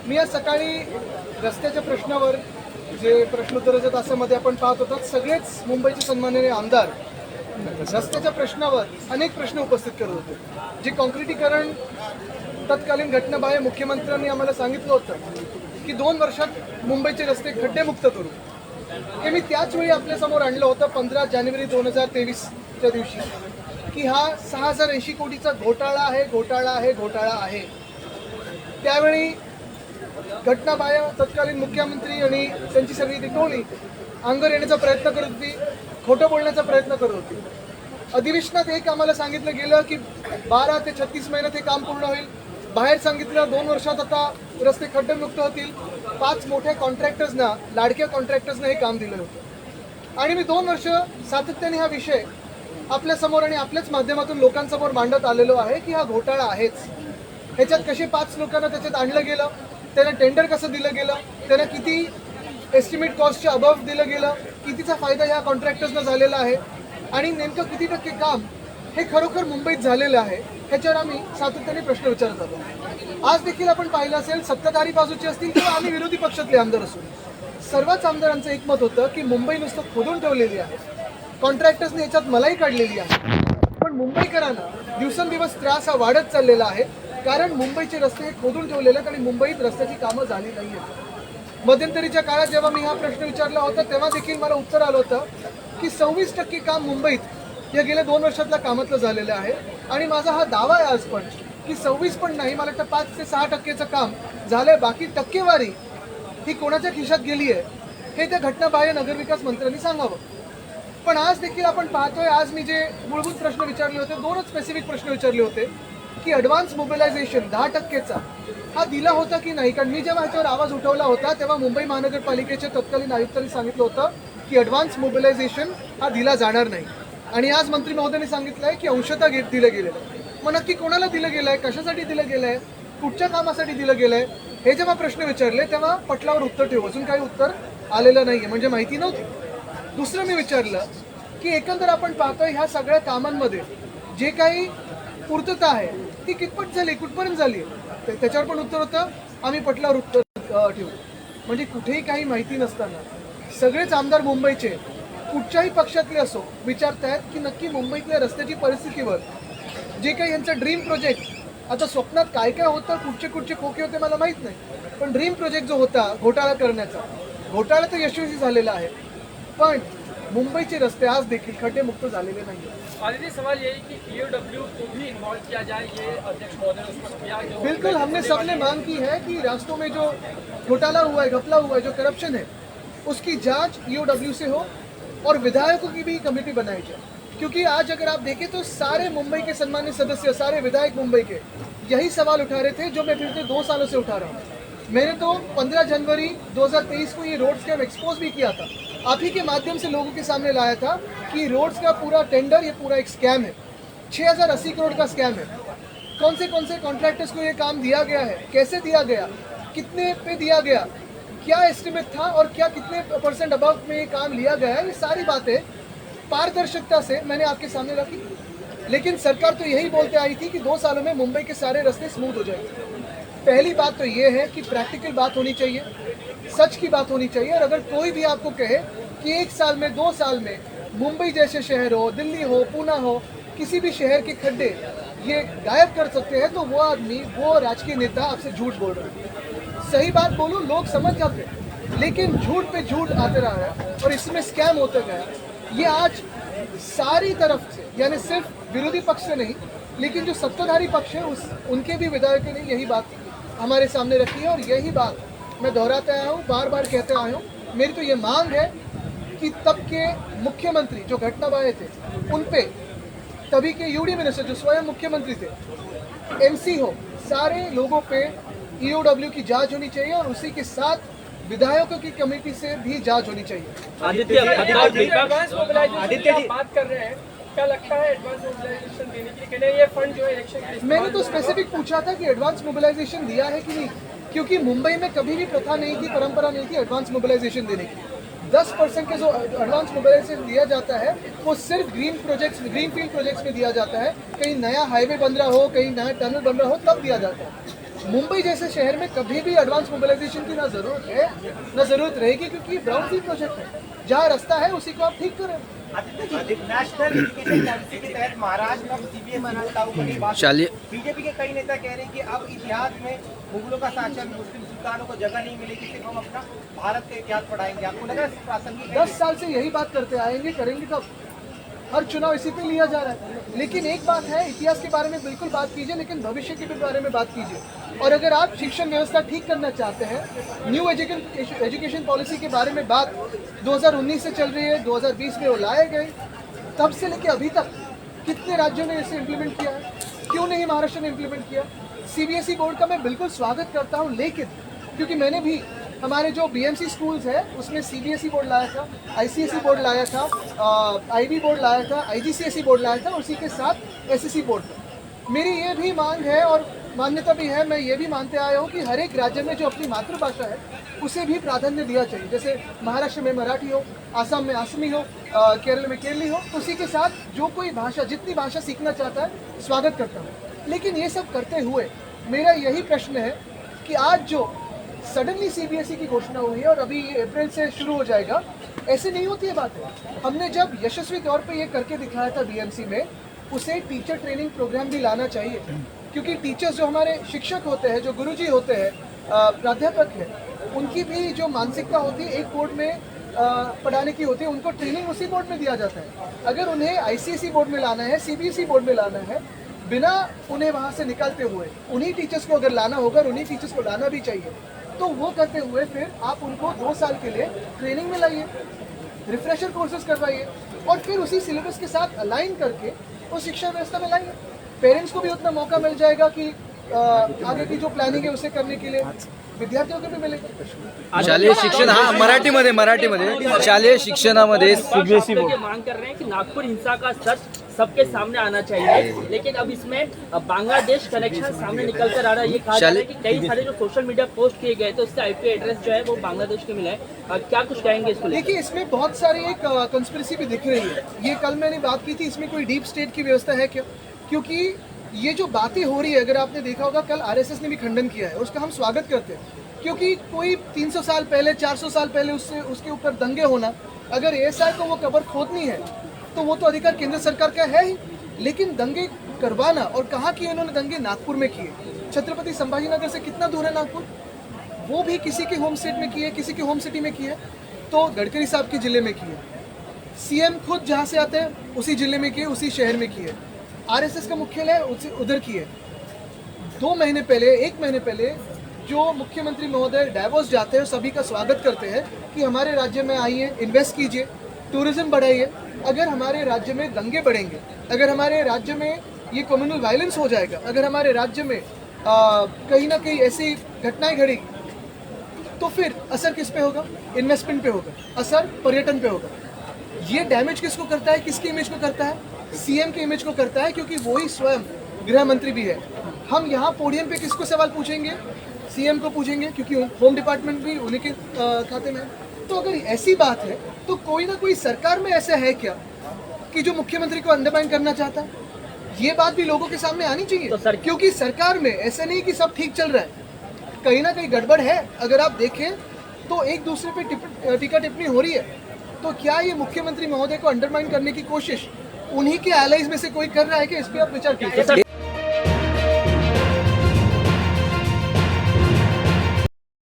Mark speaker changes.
Speaker 1: मी आज सकाळी रस्त्याच्या प्रश्नावर जे प्रश्नोत्तराच्या तासामध्ये आपण पाहत होतात, सगळेच मुंबईचे सन्माननीय आमदार रस्त्याच्या प्रश्नावर अनेक प्रश्न उपस्थित करत होते. जे कॉन्क्रिटीकरण तत्कालीन घटनाबाह्य मुख्यमंत्र्यांनी आम्हाला सांगितलं होतं की 2 वर्षात मुंबईचे रस्ते खड्डेमुक्त करू, हे मी त्याच वेळी आपल्यासमोर आणलं होतं 15 जानेवारी 2023च्या दिवशी की हा 6080 कोटीचा घोटाळा आहे. त्यावेळी घटनाबाह्य तत्कालीन मुख्यमंत्री आणि त्यांची सगळी ती टोळी अंगावर येण्याचा प्रयत्न करत होती, खोटं बोलण्याचा प्रयत्न करत होती. अधिवेशनात एक आम्हाला सांगितलं गेलं की 12 ते 36 महिन्यात हे काम पूर्ण होईल. बाहेर सांगितलं 2 वर्षात आता रस्ते खड्डेमुक्त होतील. 5 मोठ्या कॉन्ट्रॅक्टर्सना, लाडक्या कॉन्ट्रॅक्टर्सना हे काम दिलं होतं. आणि मी 2 वर्ष सातत्याने हा विषय आपल्यासमोर आणि आपल्याच माध्यमातून लोकांसमोर मांडत आलेलो आहे की हा घोटाळा आहेच. ह्याच्यात कसे 5 लोकांना त्याच्यात आणलं गेलं, त्यांना टेंडर कसं दिलं गेलं, त्यांना किती एस्टिमेट कॉस्टच्या अबव दिलं गेलं, कितीचा फायदा ह्या कॉन्ट्रॅक्टर्सना झालेला आहे आणि नेमकं किती टक्के काम हे खरोखर मुंबईत झालेलं आहे, ह्याच्यावर आम्ही सातत्याने प्रश्न विचारत आलो. आज देखील आपण पाहिलं असेल, सत्ताधारी बाजूचे असतील किंवा आम्ही विरोधी पक्षातले आमदार असू, सर्वच आमदारांचं एकमत होतं की मुंबई नुसतं खोदून ठेवलेली आहे, कॉन्ट्रॅक्टर्सने याच्यात मलाई काढलेली आहे. पण मुंबईकरांना दिवसेंदिवस त्रास हा वाढत चाललेला आहे, कारण मुंबईचे रस्ते हे खोदून ठेवलेले आहेत आणि मुंबईत रस्त्याची कामं झाली नाही आहेत. मध्यंतरीच्या काळात जेव्हा मी हा प्रश्न विचारला होता तेव्हा देखील मला उत्तर आलं होतं की 26% काम मुंबईत या गेल्या 2 वर्षातल्या कामातलं झालेलं आहे. आणि माझा हा दावा आहे आज पण की 26 पण नाही, मला वाटतं 5 ते 6% काम झालंय. बाकी टक्केवारी ही कोणाच्या खिशात गेली आहे हे त्या घटनाबाह्य नगरविकास मंत्र्यांनी सांगावं. पण आज देखील आपण पाहतोय, आज मी जे मूलभूत प्रश्न विचारले होते, 2च स्पेसिफिक प्रश्न विचारले होते की ॲडव्हान्स मोबिलायझेशन 10%चा हा दिला होता की नाही. कारण मी जेव्हा ह्याच्यावर आवाज उठवला होता तेव्हा मुंबई महानगरपालिकेच्या तत्कालीन आयुक्तांनी सांगितलं होतं की ॲडव्हान्स मोबिलायझेशन हा दिला जाणार नाही. आणि आज मंत्री महोदयांनी सांगितलं आहे की अंशतः दिलं गेलं. मग नक्की कोणाला दिलं गेलं आहे, कशासाठी दिलं गेलं आहे, कुठच्या कामासाठी दिलं गेलं आहे, हे जेव्हा प्रश्न विचारले तेव्हा पटलावर उत्तर ठेवू. अजून काही उत्तर आलेलं नाही आहे, म्हणजे माहिती नव्हती. दुसरं मी विचारलं की एकंदर आपण पाहतोय ह्या सगळ्या कामांमध्ये जे काही पूर्तता आहे ती कितपत झाली, कुठपर्यंत झाली, त्याच्यावर पण उत्तर होतं आम्ही पटलावर उत्तर ठेवू. म्हणजे कुठेही काही माहिती नसताना सगळेच आमदार मुंबईचे कुठच्याही पक्षातले असो विचारतायत की नक्की मुंबईतल्या रस्त्याची परिस्थितीवर जे काही यांचं ड्रीम प्रोजेक्ट, आता स्वप्नात काय काय होतं, कुठचे खोके होते मला माहीत नाही, पण ड्रीम प्रोजेक्ट जो होता घोटाळा करण्याचा, घोटाळा तर यशस्वी झालेला आहे, पण मुंबईचे रस्ते आज देखील खड्डेमुक्त झालेले नाही.
Speaker 2: आदित्य, सवाल यही कि ईओडब्ल्यू को भी इन्वॉल्व किया जाए, ये अध्यक्ष महोदय ने उसमें किया।
Speaker 1: बिल्कुल, हमने सबने मांग की है कि रास्तों में जो घोटाला हुआ है, घपला हुआ है, जो करप्शन है, उसकी जांच ईओडब्ल्यू से हो और विधायकों की भी कमेटी बनाई जाए. क्योंकि आज अगर आप देखें तो सारे मुंबई के सम्मानित सदस्य, सारे विधायक मुंबई के यही सवाल उठा रहे थे जो मैं पिछले 2 सालों से उठा रहा हूँ. मैंने तो 15 जनवरी 2023 को ये रोड स्कैम एक्सपोज भी किया था, आप ही के माध्यम से लोगों के सामने लाया था कि रोड्स का पूरा टेंडर ये पूरा एक स्कैम है, 6080 करोड़ का स्कैम है. कौन से कॉन्ट्रैक्टर्स को ये काम दिया गया है, कैसे दिया गया, कितने पे दिया गया, क्या एस्टिमेट था और क्या कितने % अबव में ये काम लिया गया है, ये सारी बातें पारदर्शिता से मैंने आपके सामने रखी. लेकिन सरकार तो यही बोलते आई थी कि 2 सालों में मुंबई के सारे रास्ते स्मूथ हो जाएंगे. पहली बात तो ये है कि प्रैक्टिकल बात होनी चाहिए, सच की बात होनी चाहिए. और अगर कोई भी आपको कहे कि 1 साल में 2 साल में मुंबई जैसे शहर हो, दिल्ली हो, पुणे हो, किसी भी शहर के खड्डे ये गायब कर सकते हैं, तो वो आदमी, वो राजकीय नेता आपसे झूठ बोल रहा है. सही बात बोलूं लोग समझ जाते हैं, लेकिन झूठ पे झूठ आते रहा है और इसमें स्कैम होते गया. ये आज सारी तरफ से, यानी सिर्फ विरोधी पक्ष से नहीं, लेकिन जो सत्ताधारी पक्ष है उनके भी विधायकों ने यही बात हमारे सामने रखी है. और यही बात मैं दोहराते आया हूँ, बार बार कहते आया हूँ. मेरी तो ये मांग है कि तब के मुख्यमंत्री जो घटनाबाह्य थे उन पे, तभी के यूडी मिनिस्टर जो स्वयं मुख्यमंत्री थे, एमसी हो, सारे लोगों पे ईओडब्ल्यू की जांच होनी चाहिए और उसी के साथ विधायकों की कमेटी से भी जांच होनी चाहिए.
Speaker 2: एडवांस मोबिलाइजेशन की बात कर रहे हैं, क्या लगता है एडवांस मोबिलाइजेशन देने के लिए ये फंड जो है इलेक्शन के लिए?
Speaker 1: मैंने तो स्पेसिफिक पूछा था कि एडवांस मोबिलाइजेशन दिया है कि नहीं, क्योंकि मुंबई में कभी भी प्रथा नहीं थी, परंपरा नहीं थी एडवांस मोबिलाइजेशन देने की. 10% के जो एडवांस मोबिलाइजेशन दिया जाता है वो सिर्फ ग्रीन फील्ड प्रोजेक्ट्स में दिया जाता है. कहीं नया हाईवे बन रहा हो, कहीं नया टनल बन रहा हो, तब दिया जाता है. मुंबई जैसे शहर में कभी भी एडवांस मोबिलाइजेशन की ना जरूरत है ना जरूरत रहेगी, क्योंकि ये ब्राउनफील्ड प्रोजेक्ट है। जहाँ रास्ता है उसी को आप ठीक करें।
Speaker 3: नेशनल एजुकेशन पॉलिसी के तहत महाराष्ट्र में सीबीएसई बोर्ड लागू करने की बात। बीजेपी के कई नेता कह रहे हैं कि अब इतिहास में मुगलों का शासन, मुस्लिम सुल्तानों को जगह नहीं मिलेगी, सिर्फ हम अपना भारत का इतिहास पढ़ाएंगे। आपको लगा प्रासंगिक?
Speaker 1: 10 साल से यही बात करते आएंगे, करेंगे कब? हर चुनाव इसी पे लिया जा रहा है। लेकिन एक बात है, इतिहास के बारे में बिल्कुल बात कीजिए, लेकिन भविष्य के भी बारे में बात कीजिए। और अगर आप शिक्षण व्यवस्था ठीक करना चाहते हैं, न्यू एजुकेशन पॉलिसी के बारे में बात 2019 से चल रही है, 2020 में वो लाए गए, तब से लेके अभी तक कितने राज्यों ने इसे इम्प्लीमेंट किया है? क्यों नहीं महाराष्ट्र ने इम्प्लीमेंट किया? सीबीएसई बोर्ड का मैं बिल्कुल स्वागत करता हूँ, लेकिन क्योंकि मैंने भी हमारे जो बीएमसी स्कूल्स है उसमें सीबीएसई बोर्ड लाया था, आईसीएसई बोर्ड लाया था, आईबी बोर्ड लाया था, आईजीसीएसई बोर्ड लाया था, उसी के साथ एसएससी बोर्ड। मेरी ये भी मांग है और मान्यता भी है, मैं ये भी मानते आया हूँ कि हर एक राज्य में जो अपनी मातृभाषा है उसे भी प्राधान्य दिया चाहिए। जैसे महाराष्ट्र में मराठी हो, आसाम में आसमी हो, केरल में केरली हो, उसी के साथ जो कोई भाषा, जितनी भाषा सीखना चाहता है, स्वागत करता हूँ। लेकिन ये सब करते हुए मेरा यही प्रश्न है कि आज जो सडनली सीबीएसई की घोषणा हुई है और अभी अप्रैल से शुरू हो जाएगा, ऐसे नहीं होती है बातें। हमने जब यशस्वी तौर पे ये करके दिखाया था बीएमसी में, उसे टीचर ट्रेनिंग प्रोग्राम भी लाना चाहिए, क्योंकि टीचर्स जो हमारे शिक्षक होते हैं, जो गुरुजी होते हैं, प्राध्यापक हैं, उनकी भी जो मानसिकता होती है एक बोर्ड में पढ़ाने की होती है, उनको ट्रेनिंग उसी बोर्ड में दिया जाता है। अगर उन्हें आईसीएसई बोर्ड में लाना है, सीबीएसई बोर्ड में लाना है, बिना उन्हें वहाँ से निकालते हुए उन्हीं टीचर्स को अगर लाना होगा, उन्हीं टीचर्स को लाना भी चाहिए, तो वो करते हुए फिर आप उनको 2 साल के लिए ट्रेनिंग में लाइए, रिफ्रेशर कोर्सेज करवाइए और फिर उसी सिलेबस के साथ अलाइन करके उस शिक्षा व्यवस्था में लाइए। पेरेंट्स को भी उतना मौका मिल जाएगा कि आगे की जो प्लानिंग है उसे करने के लिए, विद्यार्थियों को भी मिलेगा।
Speaker 4: शालेय शिक्षण, हा मराठीमध्ये शालेय शिक्षणामध्ये सीबीएसई बोर्ड
Speaker 5: मांग कर रहे हैं कि नागपुर हिंसा का सच सबके सामने आना चाहिए, लेकिन अब इसमें बांग्लादेश कनेक्शन सामने निकल कर आ रहा है। ये कहा जा रहा है कि कई सारे जो सोशल मीडिया पोस्ट किए गए थे उसका आईपी एड्रेस जो है वो बांग्लादेश के मिला है। क्या कुछ कहेंगे इसको?
Speaker 1: देखिए, इसमें बहुत सारी एक कंस्पिरेसी भी दिख रही है। ये कल मैंने बात की थी, इसमें कोई डीप स्टेट की व्यवस्था है क्या? क्योंकि ये जो बातें हो रही है, अगर आपने देखा होगा कल आरएसएस ने भी खंडन किया है, उसका हम स्वागत करते हैं। क्योंकि कोई 300 साल पहले, 400 साल पहले उसके ऊपर दंगे होना, अगर एएसआई को वो कब्र खोदनी है तो वो तो अधिकार केंद्र सरकार का है ही। लेकिन दंगे करवाना, और कहाँ किए उन्होंने दंगे? नागपुर में किए। छत्रपति संभाजीनगर से कितना दूर है नागपुर? वो भी किसी के होम स्टेट में किए, किसी के होम सिटी में किए, तो गडकरी साहब के जिले में किए। सीएम खुद जहाँ से आते हैं उसी जिले में किए, उसी शहर में किए। आरएसएस का मुख्यालय उधर किए। 1 महीने पहले जो मुख्यमंत्री महोदय डायवोस जाते हैं, सभी का स्वागत करते हैं कि हमारे राज्य में आइए, इन्वेस्ट कीजिए, टूरिज्म बढ़ाइए। अगर हमारे राज्य में दंगे बढ़ेंगे, अगर हमारे राज्य में ये कम्युनल वायलेंस हो जाएगा, अगर हमारे राज्य में कहीं ना कहीं ऐसी घटनाएं घड़ेगी, तो फिर असर किस पे होगा? इन्वेस्टमेंट पे होगा, असर पर्यटन पे होगा। ये डैमेज किसको करता है? किसकी इमेज को करता है? सीएम की इमेज को करता है, क्योंकि वो ही स्वयं गृह मंत्री भी है। हम यहाँ पोडियम पे किसको सवाल पूछेंगे? सीएम को पूछेंगे, क्योंकि होम डिपार्टमेंट भी उन्हीं के खाते में है। तो अगर ऐसी बात है तो कोई ना कोई सरकार में ऐसा है क्या कि जो मुख्यमंत्री को अंडरमाइन करना चाहता है? ये बात भी लोगों के सामने आनी चाहिए। तो क्योंकि सरकार में ऐसा नहीं कि सब ठीक चल रहा है, कहीं ना कहीं गड़बड़ है। अगर आप देखें तो एक दूसरे पे टीका टिप्पणी हो रही है, तो क्या ये मुख्यमंत्री महोदय को अंडरमाइन करने की कोशिश उन्हीं के एलाइज में से कोई कर रहा है कि इस पे आप विचार कीजिए।